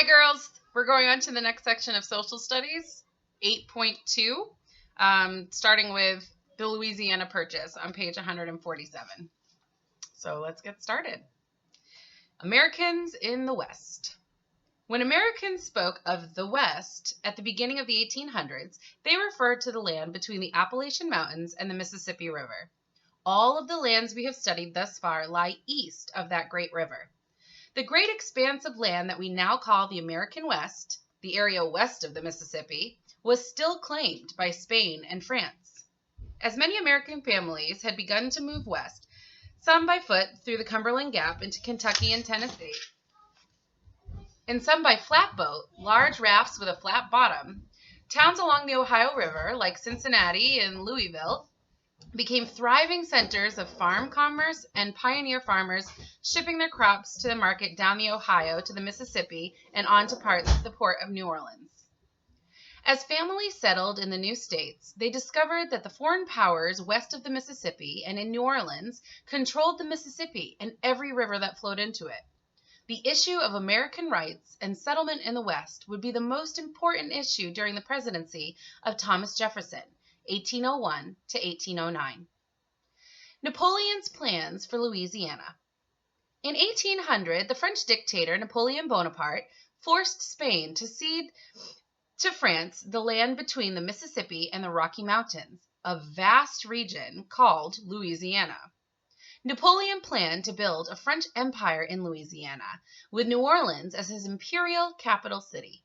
Hi, girls. We're going on to the next section of social studies, 8.2, starting with the Louisiana Purchase on page 147. So let's get started. Americans in the West. When Americans spoke of the West at the beginning of the 1800s, they referred to the land between the Appalachian Mountains and the Mississippi River. All of the lands we have studied thus far lie east of that great river. The great expanse of land that we now call the American West, the area west of the Mississippi, was still claimed by Spain and France. As many American families had begun to move west, some by foot through the Cumberland Gap into Kentucky and Tennessee, and some by flatboat, large rafts with a flat bottom, towns along the Ohio River, like Cincinnati and Louisville, became thriving centers of farm commerce and pioneer farmers shipping their crops to the market down the Ohio to the Mississippi and on to parts of the port of New Orleans. As families settled in the new states, they discovered that the foreign powers west of the Mississippi and in New Orleans controlled the Mississippi and every river that flowed into it. The issue of American rights and settlement in the West would be the most important issue during the presidency of Thomas Jefferson, 1801 to 1809. Napoleon's plans for Louisiana. In 1800, the French dictator Napoleon Bonaparte forced Spain to cede to France the land between the Mississippi and the Rocky Mountains, a vast region called Louisiana. Napoleon planned to build a French empire in Louisiana, with New Orleans as his imperial capital city.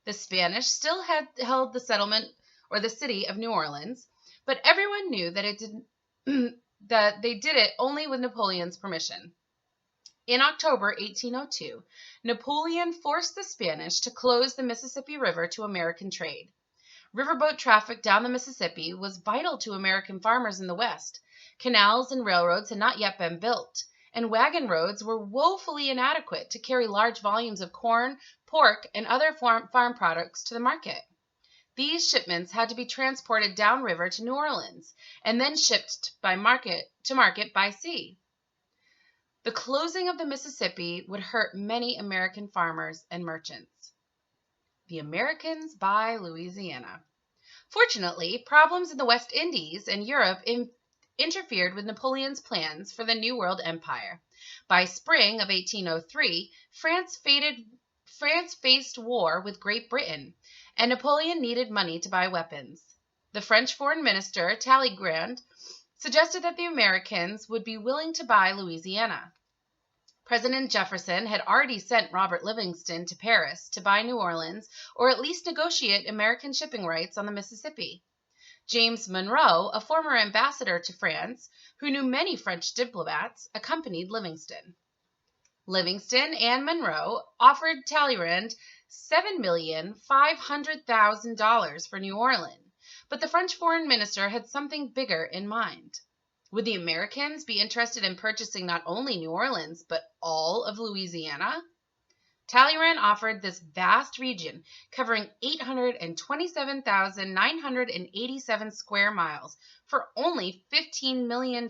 The Spanish still had held the settlement or the city of New Orleans, but everyone knew that they did it only with Napoleon's permission. In October 1802, Napoleon forced the Spanish to close the Mississippi River to American trade. Riverboat traffic down the Mississippi was vital to American farmers in the West. Canals and railroads had not yet been built, and wagon roads were woefully inadequate to carry large volumes of corn, pork, and other farm products to the market. These shipments had to be transported downriver to New Orleans and then shipped to market by sea. The closing of the Mississippi would hurt many American farmers and merchants. The Americans buy Louisiana. Fortunately, problems in the West Indies and Europe interfered with Napoleon's plans for the New World Empire. By spring of 1803, France faced war with Great Britain, and Napoleon needed money to buy weapons. The French foreign minister, Talleyrand, suggested that the Americans would be willing to buy Louisiana. President Jefferson had already sent Robert Livingston to Paris to buy New Orleans or at least negotiate American shipping rights on the Mississippi. James Monroe, a former ambassador to France, who knew many French diplomats, accompanied Livingston. Livingston and Monroe offered Talleyrand $7,500,000 for New Orleans, but the French foreign minister had something bigger in mind. Would the Americans be interested in purchasing not only New Orleans, but all of Louisiana? Talleyrand offered this vast region, covering 827,987 square miles, for only $15 million,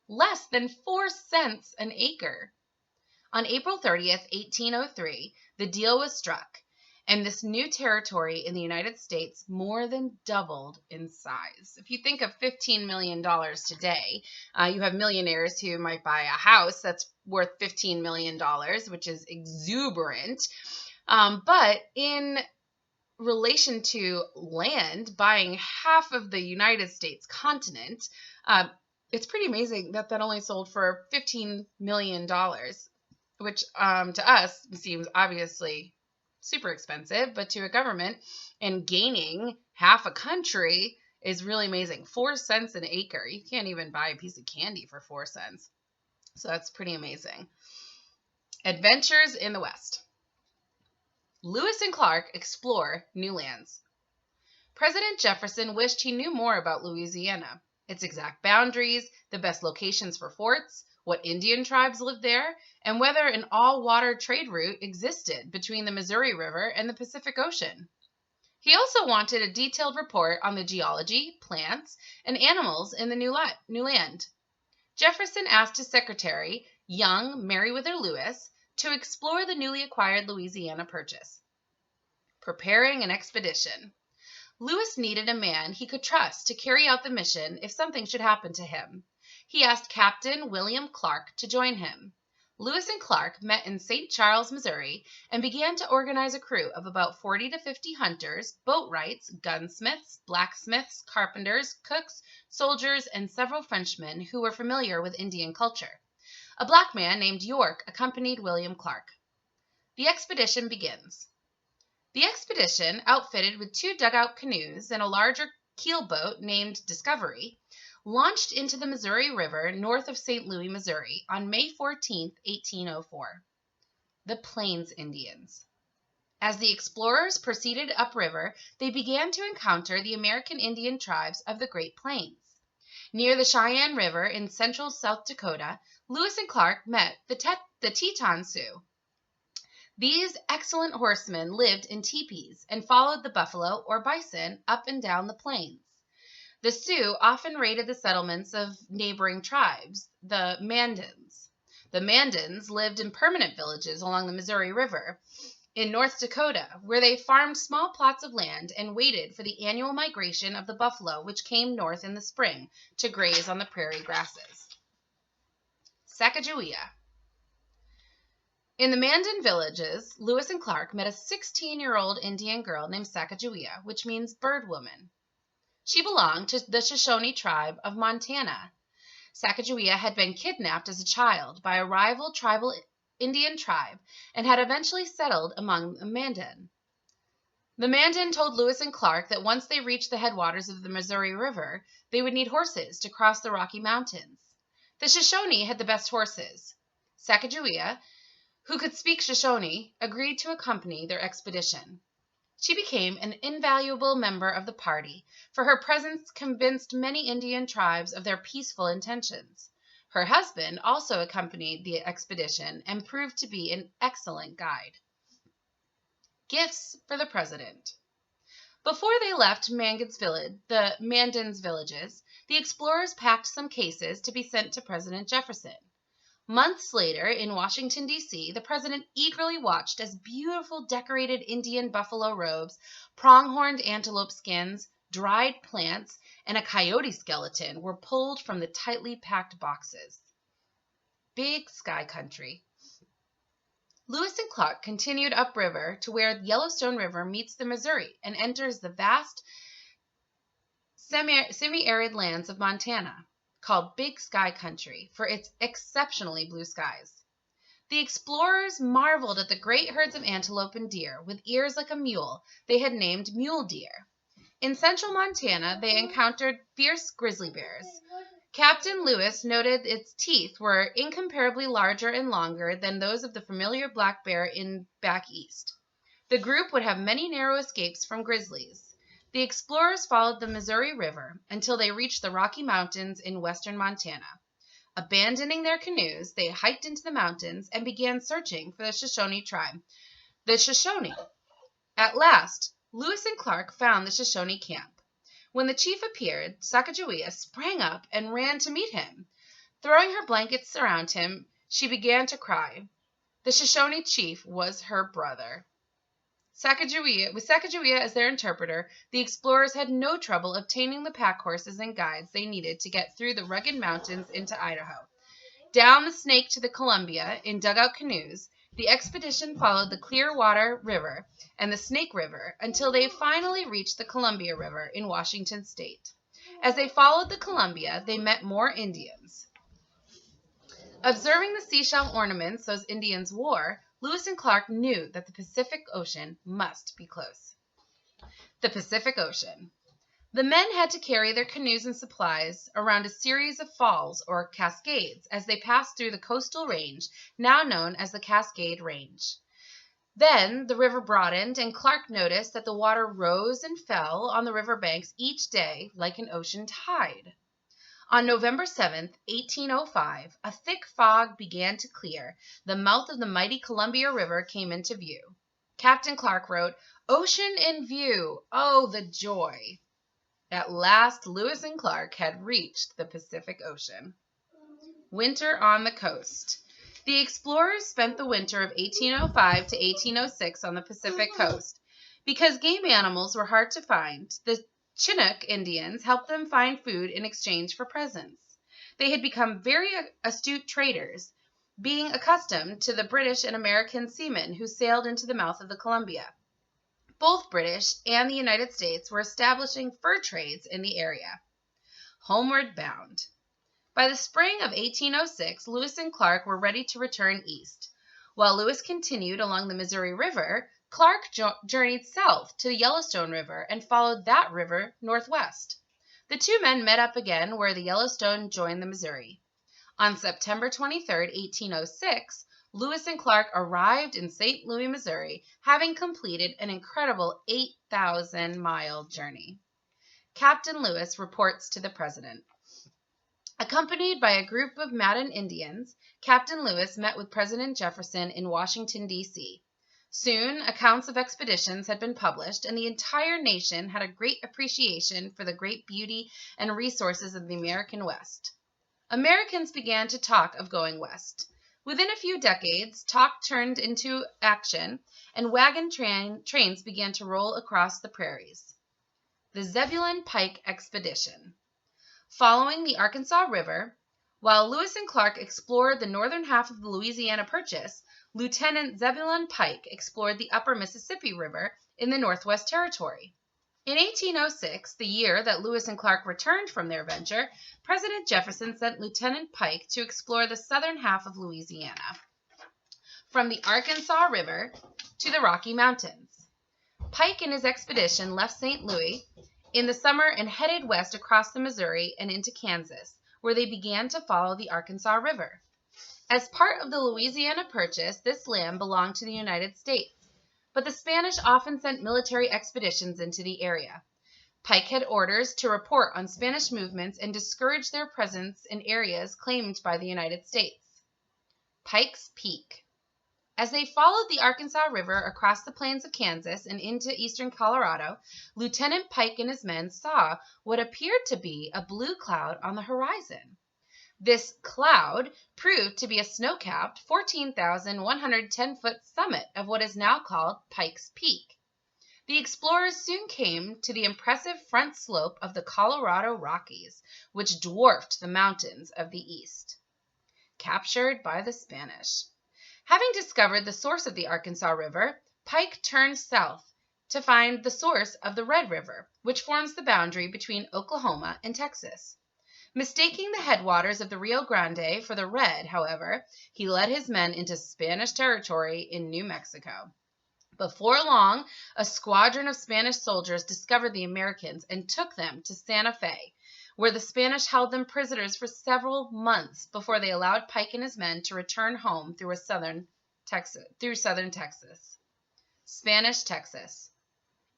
less than 4 cents an acre. On April 30th, 1803, the deal was struck, and this new territory in the United States more than doubled in size. If you think of $15 million today, you have millionaires who might buy a house that's worth $15 million, which is exuberant. But in relation to land, buying half of the United States continent, it's pretty amazing that only sold for $15 million, which to us seems obviously super expensive, but to a government and gaining half a country is really amazing. 4 cents an acre. You can't even buy a piece of candy for 4 cents. So that's pretty amazing. Adventures in the West. Lewis and Clark explore new lands. President Jefferson wished he knew more about Louisiana, its exact boundaries, the best locations for forts, what Indian tribes lived there, and whether an all-water trade route existed between the Missouri River and the Pacific Ocean. He also wanted a detailed report on the geology, plants, and animals in the new land. Jefferson asked his secretary, young Meriwether Lewis, to explore the newly acquired Louisiana Purchase. Preparing an expedition. Lewis needed a man he could trust to carry out the mission if something should happen to him. He asked Captain William Clark to join him. Lewis and Clark met in St. Charles, Missouri, and began to organize a crew of about 40 to 50 hunters, boatwrights, gunsmiths, blacksmiths, carpenters, cooks, soldiers, and several Frenchmen who were familiar with Indian culture. A black man named York accompanied William Clark. The expedition begins. The expedition, outfitted with 2 dugout canoes and a larger keelboat named Discovery, launched into the Missouri River north of St. Louis, Missouri, on May 14, 1804. The Plains Indians. As the explorers proceeded upriver, they began to encounter the American Indian tribes of the Great Plains. Near the Cheyenne River in central South Dakota, Lewis and Clark met the Teton Sioux. These excellent horsemen lived in teepees and followed the buffalo or bison up and down the plains. The Sioux often raided the settlements of neighboring tribes, the Mandans. The Mandans lived in permanent villages along the Missouri River in North Dakota, where they farmed small plots of land and waited for the annual migration of the buffalo, which came north in the spring to graze on the prairie grasses. Sacagawea. In the Mandan villages, Lewis and Clark met a 16-year-old Indian girl named Sacagawea, which means bird woman. She belonged to the Shoshone tribe of Montana. Sacagawea had been kidnapped as a child by a rival tribal Indian tribe and had eventually settled among the Mandan. The Mandan told Lewis and Clark that once they reached the headwaters of the Missouri River, they would need horses to cross the Rocky Mountains. The Shoshone had the best horses. Sacagawea, who could speak Shoshone, agreed to accompany their expedition. She became an invaluable member of the party, for her presence convinced many Indian tribes of their peaceful intentions. Her husband also accompanied the expedition and proved to be an excellent guide. Gifts for the President. Before they left the Mandan's villages, the explorers packed some cases to be sent to President Jefferson. Months later, in Washington, D.C., the president eagerly watched as beautiful decorated Indian buffalo robes, pronghorned antelope skins, dried plants, and a coyote skeleton were pulled from the tightly packed boxes. Big Sky Country. Lewis and Clark continued upriver to where the Yellowstone River meets the Missouri and enters the vast semi-arid lands of Montana, called Big Sky Country for its exceptionally blue skies. The explorers marveled at the great herds of antelope and deer with ears like a mule they had named mule deer. In central Montana, they encountered fierce grizzly bears. Captain Lewis noted its teeth were incomparably larger and longer than those of the familiar black bear in back east. The group would have many narrow escapes from grizzlies. The explorers followed the Missouri River until they reached the Rocky Mountains in western Montana. Abandoning their canoes, they hiked into the mountains and began searching for the Shoshone tribe. The Shoshone. At last, Lewis and Clark found the Shoshone camp. When the chief appeared, Sacagawea sprang up and ran to meet him. Throwing her blankets around him, she began to cry. The Shoshone chief was her brother. With Sacagawea as their interpreter, the explorers had no trouble obtaining the pack horses and guides they needed to get through the rugged mountains into Idaho. Down the Snake to the Columbia in dugout canoes, the expedition followed the Clearwater River and the Snake River until they finally reached the Columbia River in Washington State. As they followed the Columbia, they met more Indians. Observing the seashell ornaments those Indians wore, Lewis and Clark knew that the Pacific Ocean must be close. The Pacific Ocean. The men had to carry their canoes and supplies around a series of falls or cascades as they passed through the coastal range, now known as the Cascade Range. Then the river broadened, and Clark noticed that the water rose and fell on the riverbanks each day like an ocean tide. On November 7, 1805, a thick fog began to clear. The mouth of the mighty Columbia River came into view. Captain Clark wrote, "Ocean in view! Oh, the joy!" At last, Lewis and Clark had reached the Pacific Ocean. Winter on the coast. The explorers spent the winter of 1805 to 1806 on the Pacific coast. Because game animals were hard to find, the Chinook Indians helped them find food in exchange for presents. They had become very astute traders, being accustomed to the British and American seamen who sailed into the mouth of the Columbia. Both British and the United States were establishing fur trades in the area. Homeward bound. By the spring of 1806, Lewis and Clark were ready to return east. While Lewis continued along the Missouri River, Clark journeyed south to the Yellowstone River and followed that river northwest. The two men met up again where the Yellowstone joined the Missouri. On September 23, 1806, Lewis and Clark arrived in St. Louis, Missouri, having completed an incredible 8,000-mile journey. Captain Lewis reports to the President. Accompanied by a group of Madden Indians, Captain Lewis met with President Jefferson in Washington, D.C. Soon, accounts of expeditions had been published, and the entire nation had a great appreciation for the great beauty and resources of the American West. Americans began to talk of going west. Within a few decades, talk turned into action, and wagon trains began to roll across the prairies. The Zebulon Pike Expedition. Following the Arkansas River, while Lewis and Clark explored the northern half of the Louisiana Purchase, Lieutenant Zebulon Pike explored the upper Mississippi River in the Northwest Territory. In 1806, the year that Lewis and Clark returned from their venture, President Jefferson sent Lieutenant Pike to explore the southern half of Louisiana, from the Arkansas River to the Rocky Mountains. Pike and his expedition left St. Louis in the summer and headed west across the Missouri and into Kansas, where they began to follow the Arkansas River. As part of the Louisiana Purchase, this land belonged to the United States, but the Spanish often sent military expeditions into the area. Pike had orders to report on Spanish movements and discourage their presence in areas claimed by the United States. Pike's Peak. As they followed the Arkansas River across the plains of Kansas and into eastern Colorado, Lieutenant Pike and his men saw what appeared to be a blue cloud on the horizon. This cloud proved to be a snow-capped 14,110-foot summit of what is now called Pike's Peak. The explorers soon came to the impressive front slope of the Colorado Rockies, which dwarfed the mountains of the east. Captured by the Spanish. Having discovered the source of the Arkansas River, Pike turned south to find the source of the Red River, which forms the boundary between Oklahoma and Texas. Mistaking the headwaters of the Rio Grande for the Red, however, he led his men into Spanish territory in New Mexico. Before long, a squadron of Spanish soldiers discovered the Americans and took them to Santa Fe, where the Spanish held them prisoners for several months before they allowed Pike and his men to return home through southern Texas. Spanish Texas.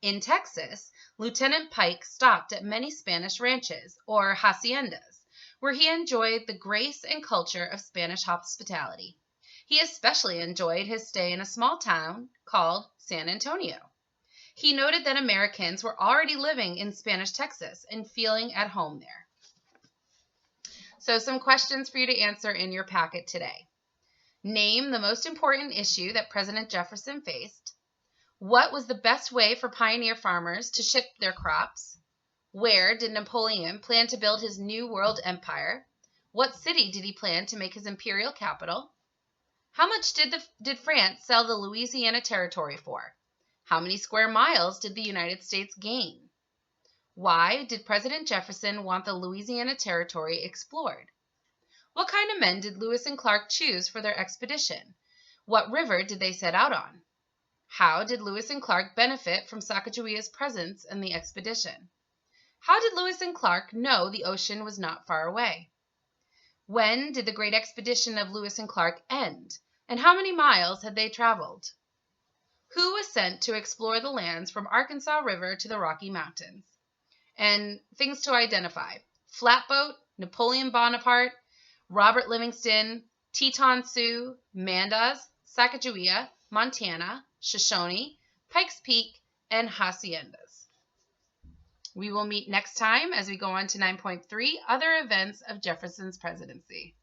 In Texas, Lieutenant Pike stopped at many Spanish ranches, or haciendas, where he enjoyed the grace and culture of Spanish hospitality. He especially enjoyed his stay in a small town called San Antonio. He noted that Americans were already living in Spanish Texas and feeling at home there. So some questions for you to answer in your packet today. Name the most important issue that President Jefferson faced. What was the best way for pioneer farmers to ship their crops? Where did Napoleon plan to build his New World Empire? What city did he plan to make his imperial capital? How much did France sell the Louisiana Territory for? How many square miles did the United States gain? Why did President Jefferson want the Louisiana Territory explored? What kind of men did Lewis and Clark choose for their expedition? What river did they set out on? How did Lewis and Clark benefit from Sacagawea's presence in the expedition? How did Lewis and Clark know the ocean was not far away? When did the great expedition of Lewis and Clark end, and how many miles had they traveled? Who was sent to explore the lands from Arkansas River to the Rocky Mountains? And things to identify: Flatboat, Napoleon Bonaparte, Robert Livingston, Teton Sioux, Mandas, Sacagawea, Montana, Shoshone, Pikes Peak, and haciendas. We will meet next time as we go on to 9.3, Other Events of Jefferson's Presidency.